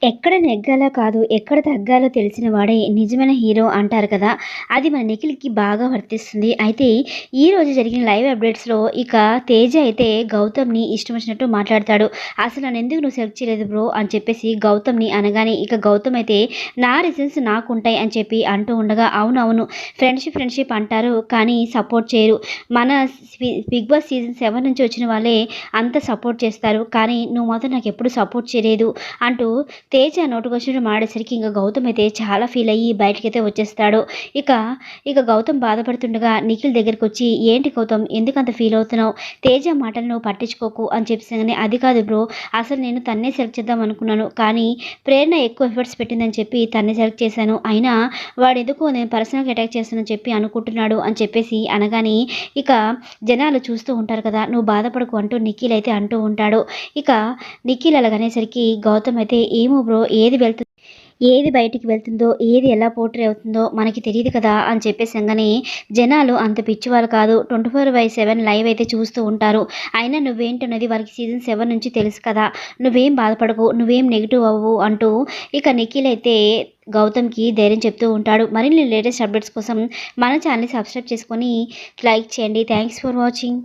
ఎక్కడ నెగ్గాలో కాదు, ఎక్కడ తగ్గాలో తెలిసిన వాడే నిజమైన హీరో అంటారు కదా! అది మన నిఖిల్‌కి బాగా వర్తిస్తుంది. అయితే ఈరోజు జరిగిన లైవ్ అప్డేట్స్‌లో ఇక తేజ అయితే గౌతమ్‌ని ఇష్టం వచ్చినట్టు మాట్లాడతాడు. "అసలు నన్నెందుకు నువ్వు సెలెక్ట్ చేయలేదు బ్రో" అని చెప్పేసి గౌతమ్‌ని అనగానే ఇక గౌతమ్ అయితే "నా రీజన్స్ నాకుంటాయి" అని చెప్పి అంటూ ఉండగా, "అవునవును ఫ్రెండ్షిప్ అంటారు కానీ సపోర్ట్ చేయరు. మన బిగ్ బాస్ సీజన్ 7 నుంచి వచ్చిన వాళ్ళే అంత సపోర్ట్ చేస్తారు. కానీ నువ్వు మాత్రం నాకెప్పుడు సపోర్ట్ చేయలేదు" అంటూ తేజ నోటికొచ్చినట్టు మాడేసరికి ఇంక గౌతమ్ అయితే చాలా ఫీల్ అయ్యి బయటికైతే వచ్చేస్తాడు. ఇక, ఇక గౌతమ్ బాధపడుతుండగా నిఖిల్ దగ్గరికొచ్చి, "ఏంటి గౌతమ్ ఎందుకంత ఫీల్ అవుతున్నావు? తేజ మాటలు నువ్వు పట్టించుకోకు" అని చెప్పేసంగానే, "అది కాదు బ్రో, అసలు నేను తన్నే సెలెక్ట్ చేద్దాం అనుకున్నాను. కానీ ప్రేరణ ఎక్కువ ఎఫర్ట్స్ పెట్టిందని చెప్పి తన్నే సెలెక్ట్ చేశాను. అయినా వాడెందుకో నేను పర్సనల్‌గా అటాక్ చేస్తానని చెప్పి అనుకుంటున్నాడు" అని చెప్పేసి అనగానే, ఇక జనాలు చూస్తూ ఉంటారు కదా! "నువ్వు బాధపడకు" అంటూ నిఖిల్ అయితే అంటూ ఉంటాడు. ఇక నిఖిల్ అలాగనేసరికి గౌతమ్ అయితే, "ఏమో బ్రో ఏది బయటికి వెళ్తుందో, ఏది ఎలా పోర్ట్రే అవుతుందో మనకి తెలీదు కదా" అని చెప్పేసంగానే, జనాలు అంత పిచ్చివాళ్ళు కాదు. 24/7 లైవ్ అయితే చూస్తూ ఉంటారు. అయినా నువ్వేంటన్నది వాళ్ళకి సీజన్ 7 నుంచి తెలుసు కదా! నువ్వేం బాధపడకు, నువ్వేం నెగెటివ్ అవ్వవు అంటూ ఇక నిఖిల్ అయితే గౌతమ్‌కి ధైర్యం చెప్తూ ఉంటాడు. మరిన్ని లేటెస్ట్ అప్డేట్స్ కోసం మన ఛానెల్‌ని సబ్స్క్రైబ్ చేసుకొని లైక్ చేయండి. Thanks for watching.